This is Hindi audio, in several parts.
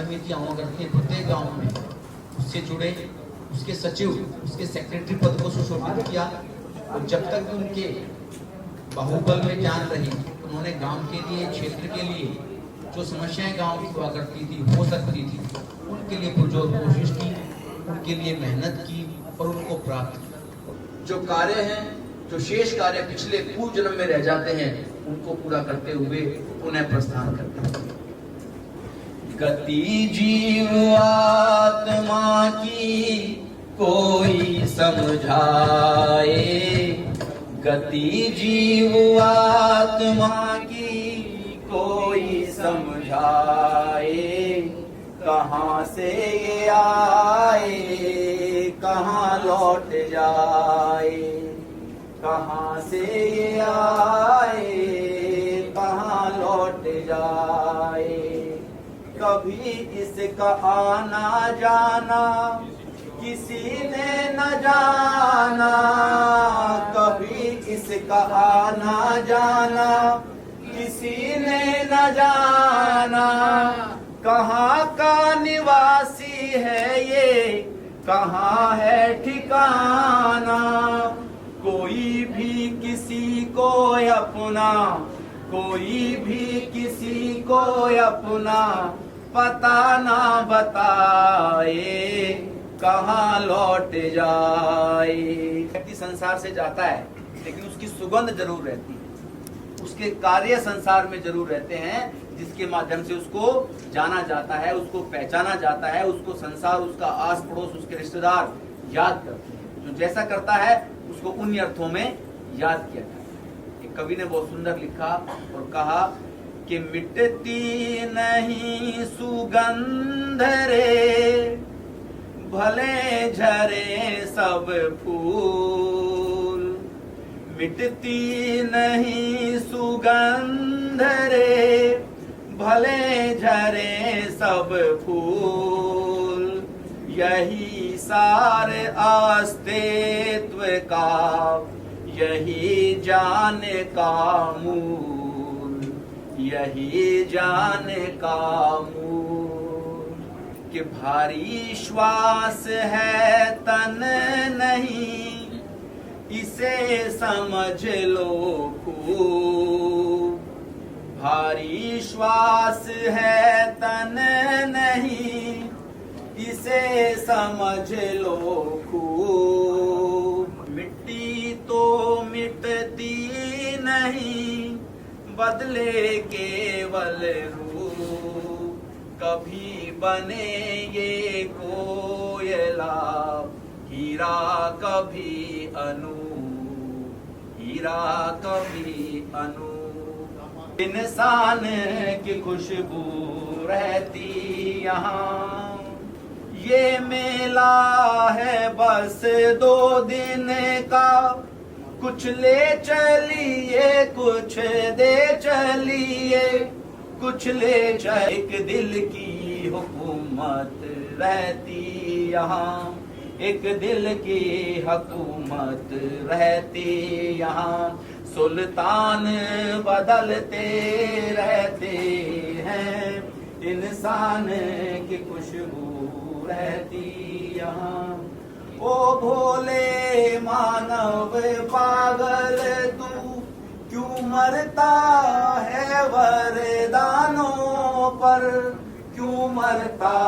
समितियां हुआ करती हैं प्रत्येक गांव में, उससे जुड़े, उसके सचिव, उसके सेक्रेटरी पद को सुशोभित किया। और जब तक भी उनके बाहुबल में जान रही, उन्होंने गांव के लिए, क्षेत्र के लिए जो समस्याएं गांव की हुआ करती थी, हो सकती थी, उनके लिए पुरजोर कोशिश की, उनके लिए मेहनत की और उनको प्राप्त किया। जो कार्य हैं, जो शेष कार्य पिछले पूर्व जन्म में रह जाते हैं, उनको पूरा करते हुए पुनः प्रस्थान करते हैं। गति जीव आत्मा की कोई समझाए, गति जीव आत्मा की कोई समझाए, कहाँ से ये आए कहाँ लौट जाए, कहाँ से ये आए कहाँ लौट जाए। कभी इसका आना जाना किसी ने न जाना, कभी इसका आना जाना किसी ने न जाना। कहाँ का निवासी है ये, कहाँ है ठिकाना। कोई भी किसी को अपना, कोई भी किसी को अपना पता ना बताए, कहाँ लौट जाए। व्यक्ति संसार से जाता है लेकिन उसकी सुगंध जरूर रहती है, उसके कार्य संसार में जरूर रहते हैं, जिसके माध्यम से उसको जाना जाता है, उसको पहचाना जाता है, उसको संसार, उसका आस पड़ोस, उसके रिश्तेदार याद करते हैं। जो जैसा करता है उसको उन अर्थों में याद किया जाता है। एक कवि ने बहुत सुंदर लिखा और कहा कि मिटती नहीं सुगंध रे, भले झरे सब फूल। मिटती नहीं सुगंध रे, भले झरे सब फूल। यही सार अस्तित्व का, यही जान का मूल, यही जान का मूल। कि भारी श्वास है तन नहीं, इसे समझ लो खूब। भारी श्वास है तन नहीं, इसे समझ लो खूब। मिट्टी तो मिटती नहीं, बदले केवल रूप। कभी बने ये कोयला, हीरा कभी अनूप, हीरा कभी अनूप। इंसान की खुशबू रहती यहाँ, ये मेला है बस 2 दिन का। कुछ ले चलिए कुछ दे चलिए, कुछ ले चलिए। एक दिल की हुकूमत रहती यहाँ, एक दिल की हुकूमत रहती यहाँ। सुल्तान बदलते रहते हैं, इंसान की खुशबू रहती यहाँ। ओ भोले मानव पागल तू, क्यों मरता है वरदानों पर, क्यों मरता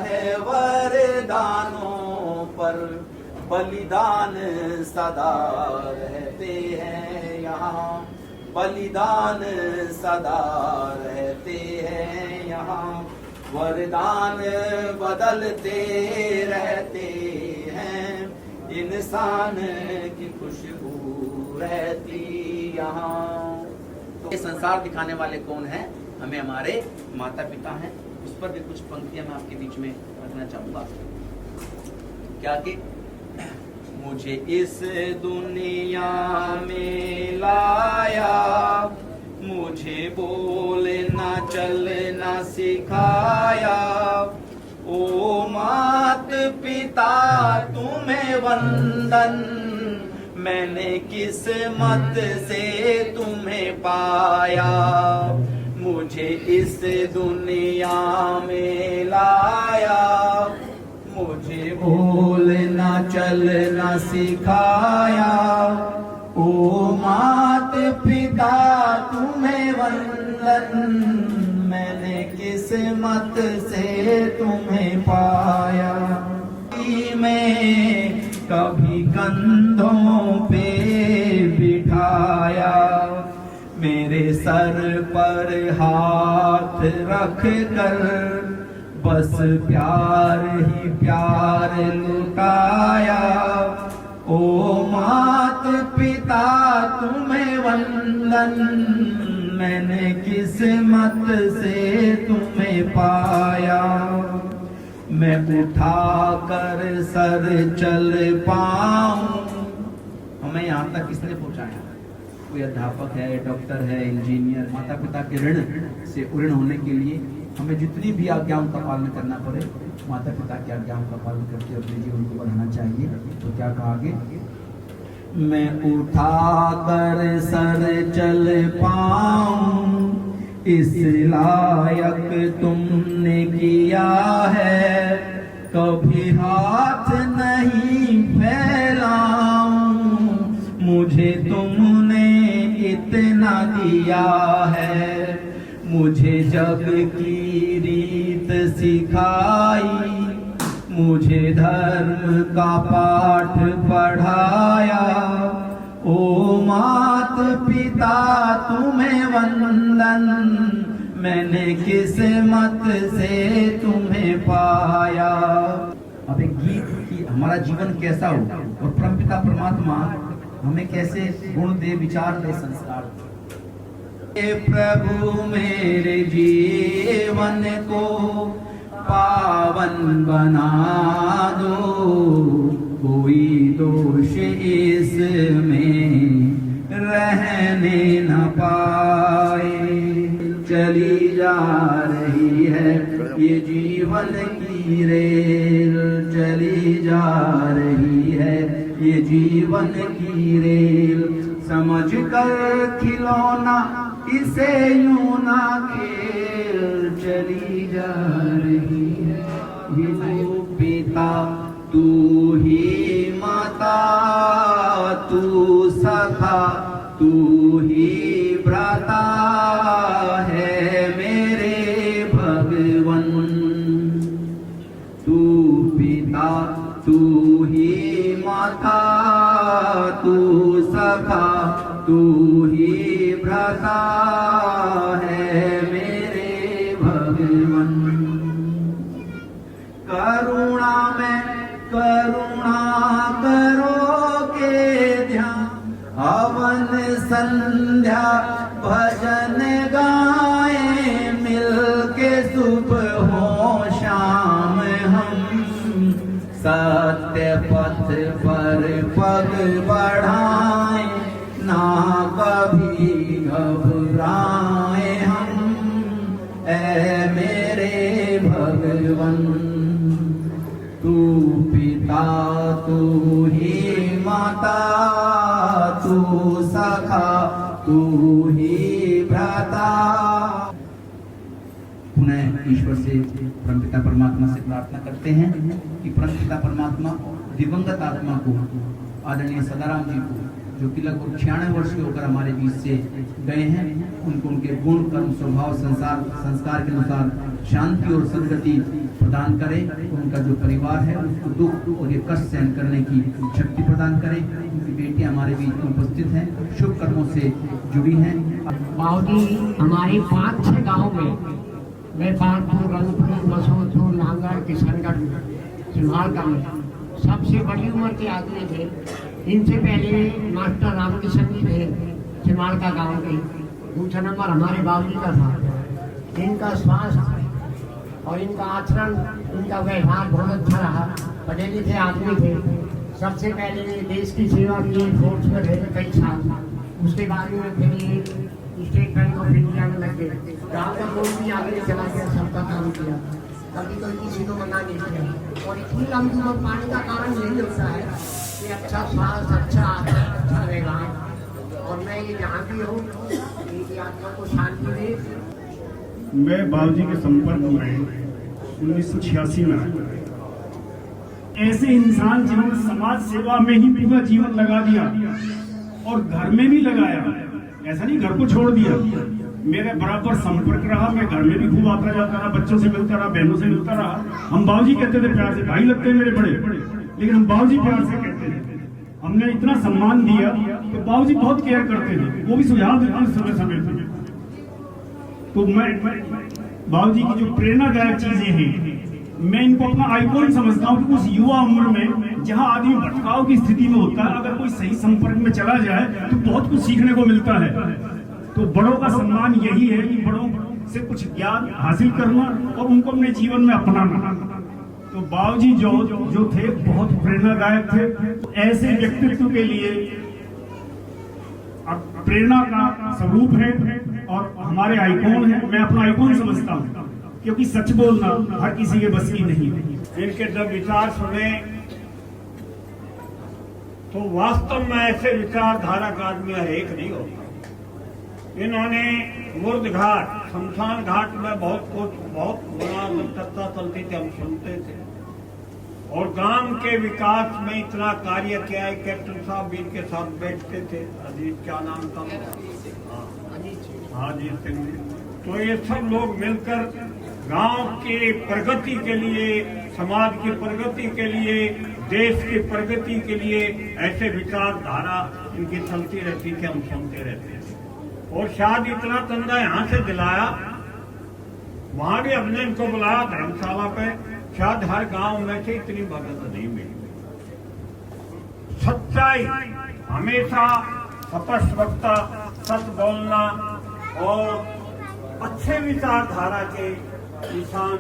है वरदानों पर। बलिदान सदा रहते हैं यहाँ, बलिदान सदा रहते हैं यहाँ। वरदान बदलते रहते हैं, इंसान की खुशबू रहती यहाँ। तो ये संसार दिखाने वाले कौन हैं? हमें हमारे माता पिता हैं। उस पर भी कुछ पंक्तियां मैं आपके बीच में रखना चाहूंगा। क्या कि मुझे इस दुनिया में लाया, मुझे बोलना चलना सिखाया। ओ मात पिता तुम्हें वंदन, मैंने किस्मत से तुम्हें पाया। मुझे मुझे इस दुनिया में लाया, मुझे बोलना चलना सिखाया। ओ मात पिता तुम्हें वंदन, मैंने किस्मत से तुम्हें पाया। मैं कभी कंधों पे बिठाया, मेरे सर पर हाथ रख कर बस प्यार ही प्यार लुटाया। ओ मात पिता तुम्हें वंदन, मैंने किस्मत से तुम्हें पाया। मैं उठा कर सर चल पाऊं, हमें यहाँ तक किसने पहुँचाया? कोई अध्यापक है, डॉक्टर है, इंजीनियर। माता पिता के ऋण से ऋण होने के लिए हमें जितनी भी आज्ञाओं का पालन करना पड़े, माता पिता की आज्ञाओं का पालन करके अपने जीवन को बढ़ाना चाहिए। तो क्या कहा आगे? मैं उठा कर सर चल पाऊं, इस लायक तुमने किया है, कभी हाथ नहीं फैलाऊं, मुझे तुमने इतना दिया है। मुझे जग की रीत सिखाई, मुझे धर्म का पाठ पढ़ाया। ओ मात पिता तुम्हें वंदन, मैंने किस्मत से तुम्हें पाया। अब एक गीत की हमारा जीवन कैसा हो और परमपिता परमात्मा हमें कैसे गुण दे, विचार दे, संस्कार दे। प्रभु मेरे जीवन को पावन बना दो, कोई दोष इसमें रहने न पाए। चली जा रही है ये जीवन की रेल, चली जा रही है ये जीवन की रेल, समझ कर खिलौना इसे यूं ना खेल। चली जा रही है ये जो पिता, तू ही माता, तू सखा, तू ही भ्राता है मेरे भगवन। तू पिता, तू ही माता, तू सखा, तू ही भ्राता है मेरे भगवन। करुणा में करुणा करोगे ध्यान, हवन संध्या भजन गाए, मिलके सुबह हो शाम हम, सत्य पथ पर पग बढ़ाए, ना कभी घबराए हम, ऐ मेरे भगवन। तू पिता, तू ही माता, तू सखा, तू ही भ्राता। पुनः ईश्वर से, परमपिता परमात्मा से प्रार्थना करते हैं कि परमपिता परमात्मा दिवंगत आत्मा को, आदरणीय सदाराम जी को, जो कि लगभग 96 वर्ष के होकर हमारे बीच से गए हैं, उनको उनके गुण, कर्म, स्वभाव, संस्कार के अनुसार शांति और सद्गति प्रदान करें। उनका जो परिवार है उसको दुख और ये कष्ट सहन करने की शक्ति प्रदान करें। उनकी बेटी हमारे बीच में उपस्थित हैं, शुभ कर्मों से जुड़ी हैं। बाउदी हमारे 5-6 गाँव में, मैं पालपुर, रंगपुर, मसूरपुर, नांगड़, किशनगढ़, सिमालका में सबसे बड़ी उम्र के आदमी थे। इनसे पहले मास्टर रामकिशन जी थे, सिमालका गांव के। दूसरा नंबर हमारे बाबूजी का था। इनका स्वास्थ्य और इनका आचरण, इनका व्यवहार बहुत अच्छा रहा। पढ़े लिखे आदमी थे। सबसे पहले देश की सेवा की, फोर्स में रहे कई साल। उसके बाद में फिर ये स्टेट बैंक ऑफ इंडिया में लग गए। गाँव का कोई भी आगे चला गया, सबका काम किया, कभी कोई किसी को मना नहीं किया। और इतनी लंबी उम्र पाने का कारण यही होता है कि अच्छा स्वास्थ्य, अच्छा आचरण, अच्छा व्यवहार। और मैं ये जहाँ भी हूँ, मेरी आत्मा को शांति दे। मैं बाबूजी के संपर्क में 1986 में आया। ऐसे इंसान जिन्होंने समाज सेवा में ही पूरा जीवन लगा दिया और घर में भी लगाया, ऐसा नहीं घर को छोड़ दिया। मेरे बराबर संपर्क रहा, मैं घर में भी खूब आता जाता रहा, बच्चों से मिलता रहा, बहनों से मिलता रहा। हम बाबूजी कहते थे प्यार से, भाई लगते हैं मेरे बड़े, लेकिन हम बाबूजी प्यार से कहते थे। हमने इतना सम्मान दिया तो बाबूजी बहुत केयर करते थे, वो भी सुझाव देते थे समय समय पर। तो मैं बाबूजी की जो प्रेरणादायक चीजें हैं, मैं इनको अपना आइकॉन समझता हूँ कि उस युवा उम्र में जहाँ आदमी भटकाव की स्थिति में होता है, अगर कोई सही संपर्क में चला जाए तो बहुत कुछ सीखने को मिलता है। तो बड़ों का सम्मान यही है कि बड़ों से कुछ ज्ञान हासिल करना और उनको अपने जीवन में अपनाना। तो बाबूजी जो थे बहुत प्रेरणादायक थे। ऐसे व्यक्तित्व के लिए प्रेरणा का स्वरूप है और हमारे आइकॉन है। मैं अपना आइकॉन समझता हूँ, क्योंकि सच बोलना हर किसी के बस की नहीं है। इनके जब विचार सुने तो वास्तव में ऐसे विचारधारा का आदमी हर एक नहीं होता। इन्होंने मुर्द घाट, शमशान घाट में बहुत बड़ा चर्चा चलती थी, हम सुनते थे। और गांव के विकास में इतना कार्य किया है। कैप्टन साहब भी इनके साथ बैठते थे। अजीत क्या नाम था? हाँ, अजीत सिंह। तो ये सब लोग मिलकर गांव की प्रगति के लिए, समाज की प्रगति के लिए, देश की प्रगति के लिए ऐसे विचारधारा इनकी चलती रहती थी, हम सुनते रहते थे। और शायद इतना चंदा यहाँ से दिलाया, वहां भी हमने इनको बुलाया धर्मशाला पे, शायद हर गांव में से इतनी मदद नहीं मिली। सच्चाई हमेशा, स्पष्ट वक्ता, सच बोलना और अच्छे विचारधारा के इंसान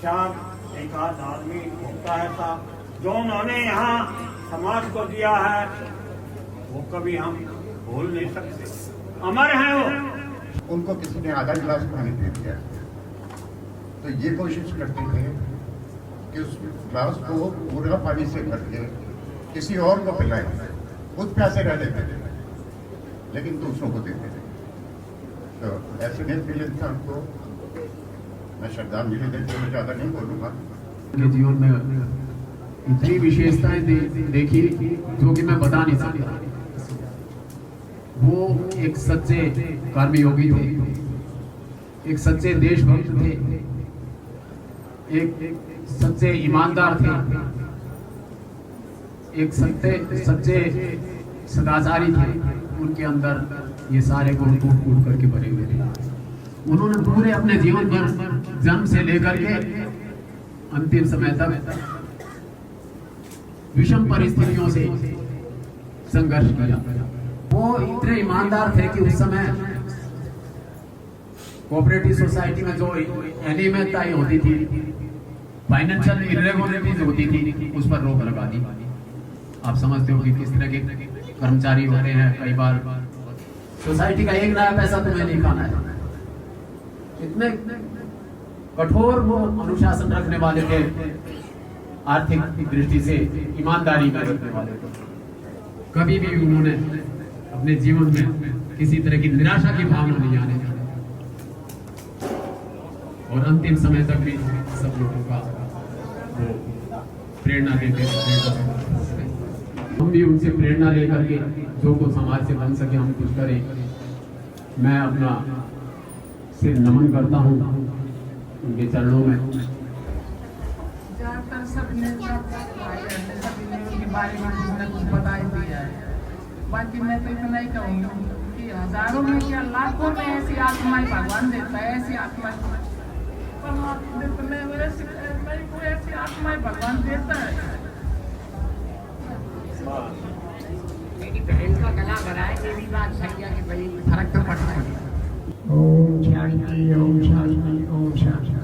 शायद एक आध आदमी होता है था, जो उन्होंने यहाँ समाज को दिया है, वो कभी हम भूल नहीं सकते। अमर है वो। उनको किसी ने आधा गिलास पानी दे दिया तो ये कोशिश करते थे कि उस गिलास को पूरा पानी से भर के किसी और को पिलाएं। खुद प्यासे रह लेते थे लेकिन दूसरों को देते थे। तो ऐसे नेतृत्व इंसान को मैं श्रद्धांजलि देते हुए ज्यादा नहीं बोलूंगा। के जीवन में इतनी विशेषताएं देखी जो कि मैं बता नहीं सकता। वो एक सच्चे कर्मयोगी थे, एक सच्चे देशभक्त थे, एक सच्चे ईमानदार थे, एक सच्चे सदाचारी थे। उनके अंदर ये सारे गुण कूट करके भरे हुए थे। उन्होंने पूरे अपने जीवन भर जन्म से लेकर के अंतिम समय तक विषम परिस्थितियों से संघर्ष किया। वो इतने ईमानदार थे कि उस समय कोऑपरेटिव सोसाइटी में जो अनियमितताएं होती थी, फाइनेंशियल इरेगुलरिटीज होती थी, उस पर रोक लगा दी। आप समझते हो कि किस तरह के कर्मचारी होते हैं। कई बार सोसाइटी का एक नया पैसा तुम्हें नहीं खाना है। इतने कठोर वो अनुशासन रखने वाले थे, आर्थिक दृष्टि से ईमानदारी में रखने वाले थे। कभी भी उन्होंने अपने जीवन में किसी तरह की निराशा की भावना नहीं आने दी और अंतिम समय तक भी सब लोगों का वो प्रेरणा देते थे। हम भी उनसे प्रेरणा लेकर के जो कुछ समाज से बन सके हम कुछ करें। मैं अपना सिर नमन करता हूँ उनके चरणों में। ज्यादातर सब नेता के बारे में जिसने कुछ बता ही दिया है। बाकी मैं तो इतना ही कहूँगी कि हजारों में क्या लाखों में ऐसी आत्माएं भगवान देता है, ऐसी आत्माएं ऐसी आत्माएं भगवान देता है। मेरी बहन का गला भरा है, मेरी बात सही है कि भाई फर्क तो पड़ता है। ओम शांति, ओम शांति, ओम शांति।